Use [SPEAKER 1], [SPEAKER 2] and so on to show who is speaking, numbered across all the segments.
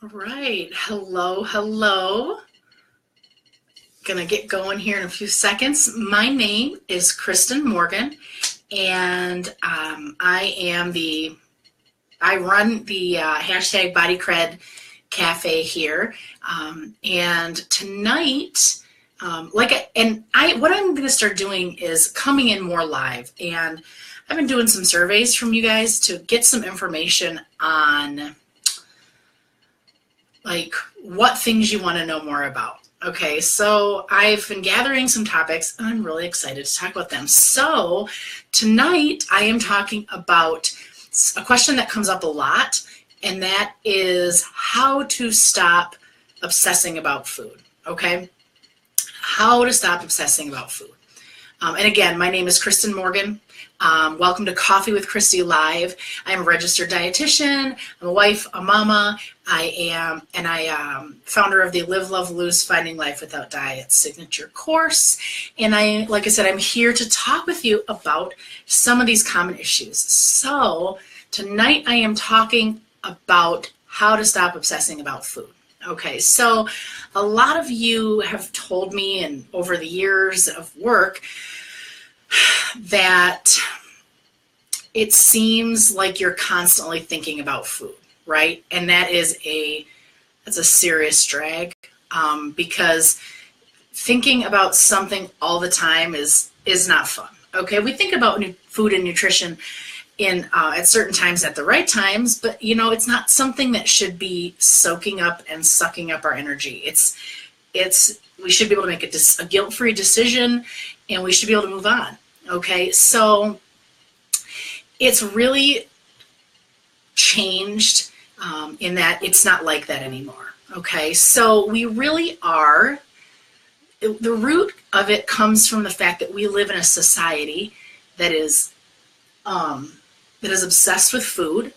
[SPEAKER 1] All right. Hello, hello. Gonna get going here in a few seconds. My name is Kristen Morgan, and I run the hashtag Body Cred Cafe here. And tonight, what I'm going to start doing is coming in more live, and I've been doing some surveys from you guys to get some information on like what things you want to know more about. Okay, so I've been gathering some topics and I'm really excited to talk about them. So tonight I am talking about a question that comes up a lot, and that is how to stop obsessing about food. Okay, how to stop obsessing about food. And again, my name is Kristen Morgan. Welcome to Coffee with Christy Live. I'm a registered dietitian. I'm a wife, a mama. I am founder of the Live, Love, Lose, Finding Life Without Diet signature course. And like I said, I'm here to talk with you about some of these common issues. So tonight I am talking about how to stop obsessing about food. Okay, so a lot of you have told me, and over the years of work, that it seems like you're constantly thinking about food, right? And that's a serious drag, because thinking about something all the time is not fun. Okay, we think about food and nutrition at certain times at the right times, but it's not something that should be soaking up and sucking up our energy. We should be able to make a guilt-free decision, and we should be able to move on. Okay, so it's really changed in that it's not like that anymore. Okay, so we really are, the root of it comes from the fact that we live in a society that is obsessed with food.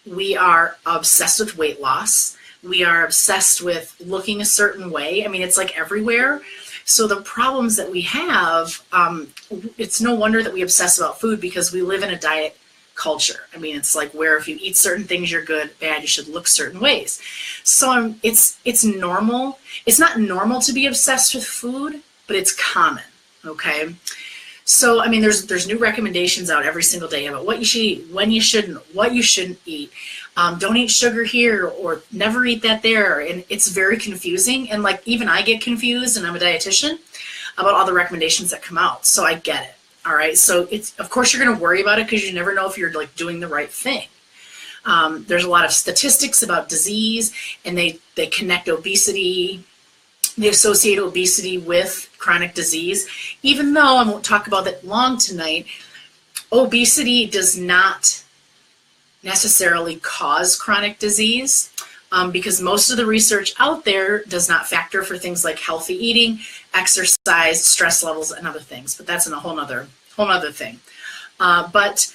[SPEAKER 1] We are obsessed with weight loss. We are obsessed with looking a certain way. I mean, it's like everywhere. So the problems that we have, it's no wonder that we obsess about food, because we live in a diet culture. I mean, it's like where if you eat certain things, you're good, bad, you should look certain ways. So it's normal. It's not normal to be obsessed with food, but it's common, okay? So, I mean, there's new recommendations out every single day about what you should eat, when you shouldn't, what you shouldn't eat. Don't eat sugar here, or never eat that there. And it's very confusing. And like, even I get confused, and I'm a dietitian, about all the recommendations that come out. So I get it. All right. So of course you're going to worry about it, because you never know if you're like doing the right thing. There's a lot of statistics about disease, and they connect obesity. They associate obesity with chronic disease. Even though I won't talk about that long tonight, obesity does not necessarily cause chronic disease, because most of the research out there does not factor for things like healthy eating, exercise, stress levels, and other things. But that's in a whole nother thing. But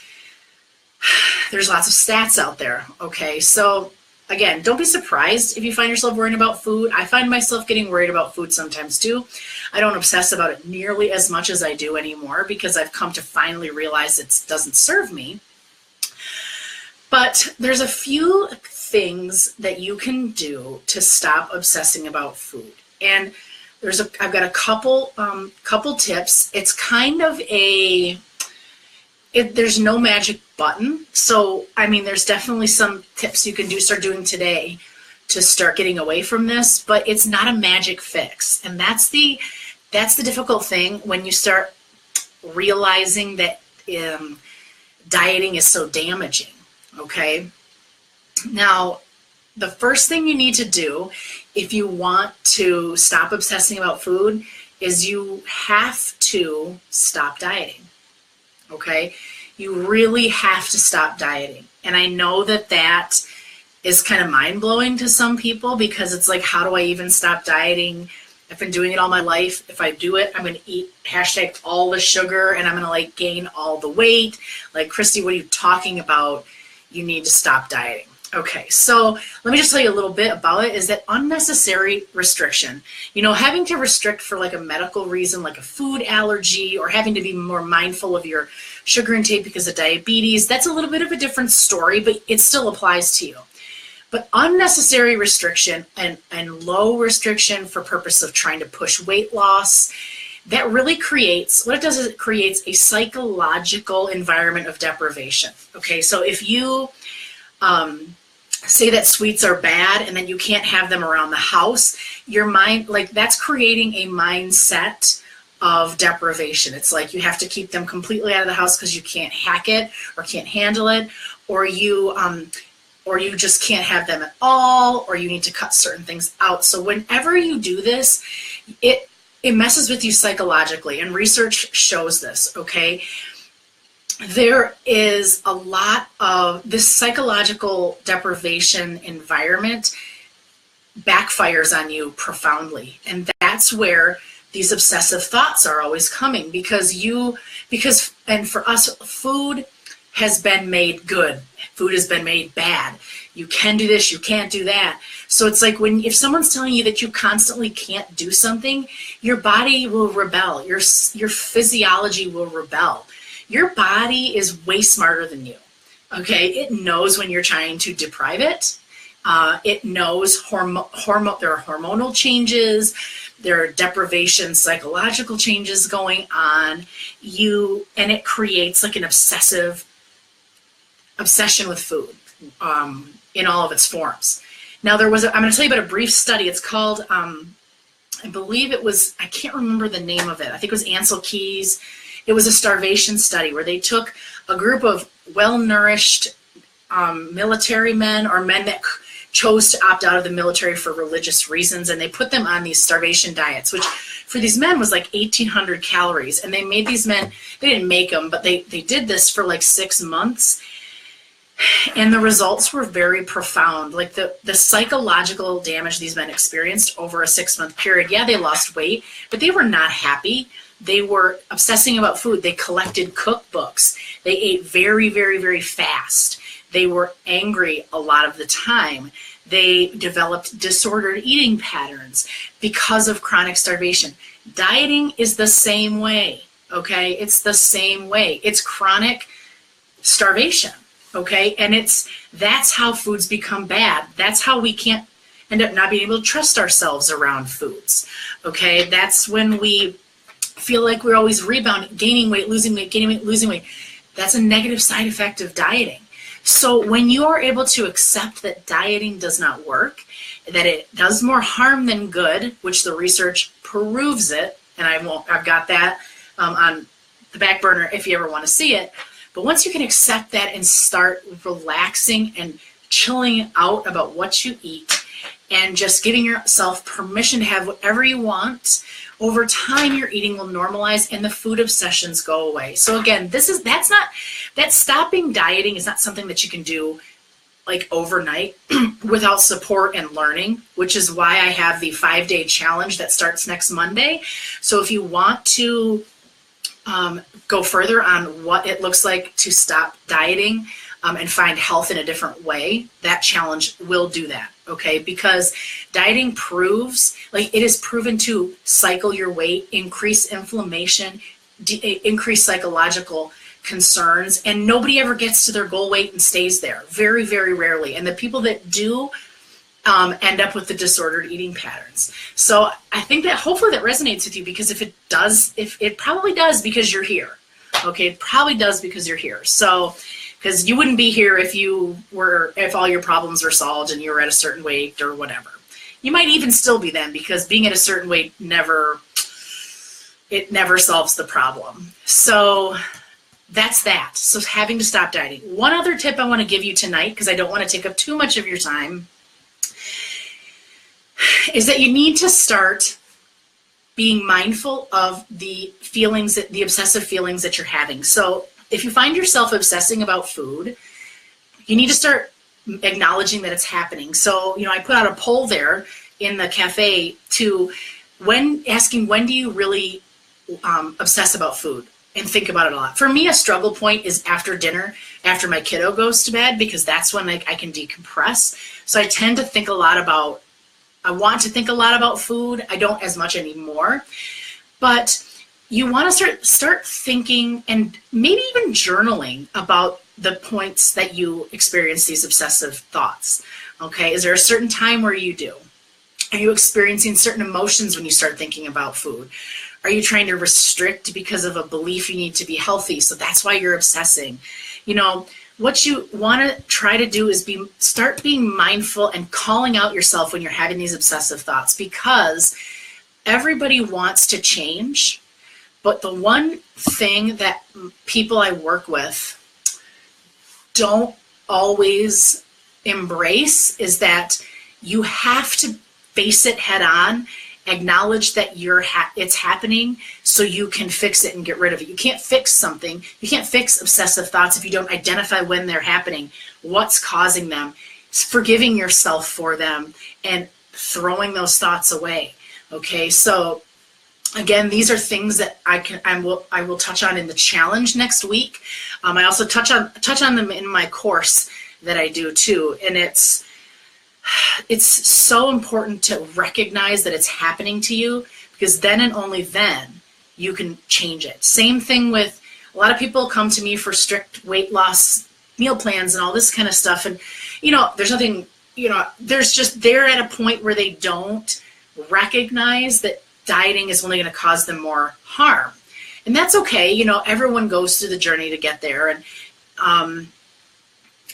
[SPEAKER 1] there's lots of stats out there. Okay, so again, don't be surprised if you find yourself worrying about food. I find myself getting worried about food sometimes too. I don't obsess about it nearly as much as I do anymore, because I've come to finally realize it doesn't serve me. But there's a few things that you can do to stop obsessing about food. And I've got a couple tips. It's kind of there's no magic button. So, I mean, there's definitely some tips you can start doing today to start getting away from this, but it's not a magic fix. And that's the difficult thing when you start realizing that dieting is so damaging. Okay. Now, the first thing you need to do if you want to stop obsessing about food is you have to stop dieting. Okay. You really have to stop dieting. And I know that is kind of mind-blowing to some people, because it's like, how do I even stop dieting? I've been doing it all my life. If I do it, I'm going to eat hashtag all the sugar, and I'm going to like gain all the weight. Like, Christy, what are you talking about? You need to stop dieting. Okay, so let me just tell you a little bit about it. Is that unnecessary restriction? Having to restrict for like a medical reason, like a food allergy, or having to be more mindful of your sugar intake because of diabetes, that's a little bit of a different story, but it still applies to you. But unnecessary restriction and low restriction for purpose of trying to push weight loss, that really creates, what it does is it creates a psychological environment of deprivation. Okay, so if you say that sweets are bad and then you can't have them around the house, your mind, like, that's creating a mindset of deprivation. It's like you have to keep them completely out of the house because you can't hack it or can't handle it, or you just can't have them at all, or you need to cut certain things out. So whenever you do this, it messes with you psychologically, and research shows this, okay? There is a lot of this psychological deprivation environment backfires on you profoundly. And that's where these obsessive thoughts are always coming, because for us, food has been made good. Food has been made bad. You can do this, you can't do that. So it's like if someone's telling you that you constantly can't do something, your body will rebel. Your physiology will rebel. Your body is way smarter than you. Okay, it knows when you're trying to deprive it. It knows there are hormonal changes, there are deprivation, psychological changes going on. And it creates like an obsession with food in all of its forms. Now I'm going to tell you about a brief study. It's called, I believe it was, I can't remember the name of it. I think it was Ansel Keys. It was a starvation study where they took a group of well-nourished military men, or men that chose to opt out of the military for religious reasons, and they put them on these starvation diets, which for these men was like 1,800 calories. And they made these men, they didn't make them, but they did this for like 6 months. And the results were very profound. Like the psychological damage these men experienced over a 6-month period. Yeah, they lost weight, but they were not happy. They were obsessing about food. They collected cookbooks. They ate very, very, very fast. They were angry a lot of the time. They developed disordered eating patterns because of chronic starvation. Dieting is the same way, okay? It's the same way. It's chronic starvation, okay? And that's how foods become bad. That's how we can't end up not being able to trust ourselves around foods, okay? That's when we feel like we're always rebounding, gaining weight, losing weight, gaining weight, losing weight. That's a negative side effect of dieting. So when you are able to accept that dieting does not work, that it does more harm than good, which the research proves it, and I've got that on the back burner if you ever want to see it. But once you can accept that and start relaxing and chilling out about what you eat and just giving yourself permission to have whatever you want, over time your eating will normalize and the food obsessions go away. So again, that stopping dieting is not something that you can do like overnight without support and learning, which is why I have the 5-day challenge that starts next Monday. So if you want to go further on what it looks like to stop dieting and find health in a different way, that challenge will do that, okay? Because dieting proves, like, it is proven to cycle your weight, increase inflammation, increase psychological concerns, and nobody ever gets to their goal weight and stays there. Very, very rarely. And the people that do end up with the disordered eating patterns. So I think that hopefully that resonates with you, because if it probably does, because you're here. Okay, it probably does because you're here. So, because you wouldn't be here if all your problems were solved and you were at a certain weight or whatever. You might even still be then, because being at a certain weight never solves the problem. So that's that. So having to stop dieting. One other tip I want to give you tonight, because I don't want to take up too much of your time, is that you need to start being mindful of the obsessive feelings that you're having. So if you find yourself obsessing about food, you need to start acknowledging that it's happening. So, I put out a poll there in the cafe asking when do you really obsess about food and think about it a lot. For me, a struggle point is after dinner, after my kiddo goes to bed, because that's when I can decompress. So I tend to think a lot about, I want to think a lot about food. I don't as much anymore, but you want to start thinking and maybe even journaling about the points that you experience these obsessive thoughts. Okay, is there a certain time where you do? Are you experiencing certain emotions when you start thinking about food? Are you trying to restrict because of a belief you need to be healthy? So that's why you're obsessing. You know, what you want to try to do is start being mindful and calling out yourself when you're having these obsessive thoughts, because everybody wants to change. But the one thing that people I work with don't always embrace is that you have to face it head on, acknowledge that it's happening so you can fix it and get rid of it. You can't fix something. You can't fix obsessive thoughts if you don't identify when they're happening, what's causing them, forgiving yourself for them, and throwing those thoughts away. Okay, so again, these are things that I will touch on in the challenge next week. I also touch on them in my course that I do too, and it's so important to recognize that it's happening to you, because then and only then you can change it. Same thing with a lot of people come to me for strict weight loss meal plans and all this kind of stuff, and there's nothing, they're at a point where they don't recognize that dieting is only going to cause them more harm. And that's okay. Everyone goes through the journey to get there. And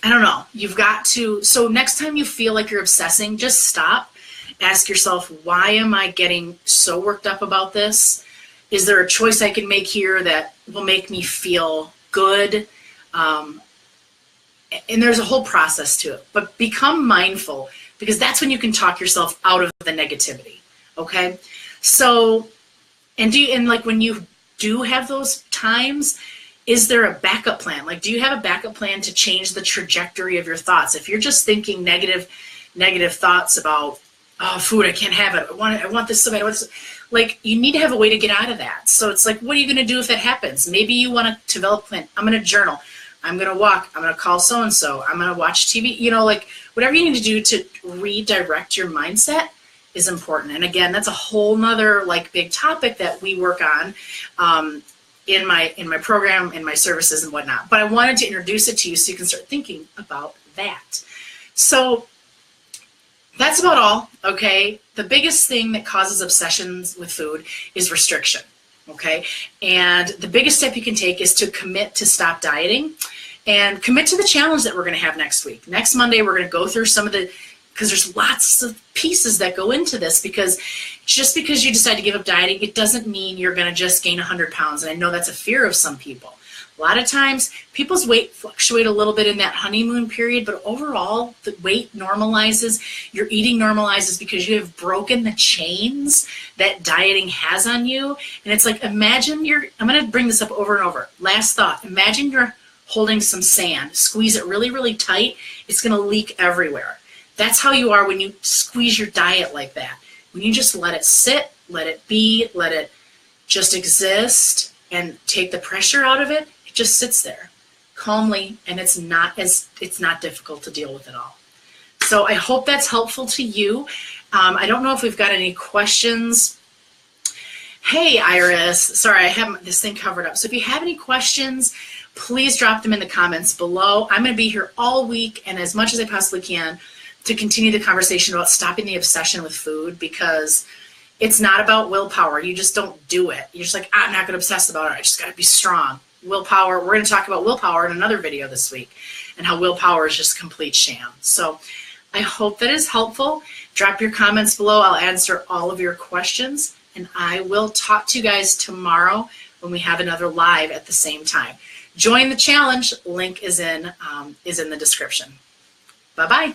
[SPEAKER 1] I don't know, you've got to, so next time you feel like you're obsessing, just stop, ask yourself, why am I getting so worked up about this? Is there a choice I can make here that will make me feel good? And there's a whole process to it, but become mindful, because that's when you can talk yourself out of the negativity. Okay. So, and like when you do have those times, is there a backup plan? Like, do you have a backup plan to change the trajectory of your thoughts? If you're just thinking negative thoughts about, oh, food, I can't have it. I want this so bad. Like, you need to have a way to get out of that. So it's like, what are you going to do if that happens? Maybe you want to develop a plan. I'm going to journal. I'm going to walk. I'm going to call so-and-so. I'm going to watch TV. Like whatever you need to do to redirect your mindset is important. And again, that's a whole nother big topic that we work on in my program, in my services and whatnot. But I wanted to introduce it to you so you can start thinking about that. So that's about all, okay? The biggest thing that causes obsessions with food is restriction, okay? And the biggest step you can take is to commit to stop dieting and commit to the challenge that we're going to have next week. Next Monday, we're going to go through some of the, because there's lots of pieces that go into this, because just because you decide to give up dieting, it doesn't mean you're going to just gain 100 pounds. And I know that's a fear of some people. A lot of times, people's weight fluctuate a little bit in that honeymoon period, but overall, the weight normalizes, your eating normalizes, because you have broken the chains that dieting has on you. And it's like, imagine I'm going to bring this up over and over. Last thought, imagine you're holding some sand, squeeze it really, really tight, it's going to leak everywhere. That's how you are when you squeeze your diet like that. When you just let it sit, let it be, let it just exist and take the pressure out of it, it just sits there calmly, and it's not difficult to deal with at all. So I hope that's helpful to you. I don't know if we've got any questions. Hey, Iris, sorry, I have this thing covered up. So if you have any questions, please drop them in the comments below. I'm going to be here all week and as much as I possibly can to continue the conversation about stopping the obsession with food, because it's not about willpower. You just don't do it. You're just like, I'm not going to obsess about it. I just got to be strong. Willpower, we're going to talk about willpower in another video this week and how willpower is just a complete sham. So I hope that is helpful. Drop your comments below. I'll answer all of your questions, and I will talk to you guys tomorrow when we have another live at the same time. Join the challenge. Link is in the description. Bye-bye.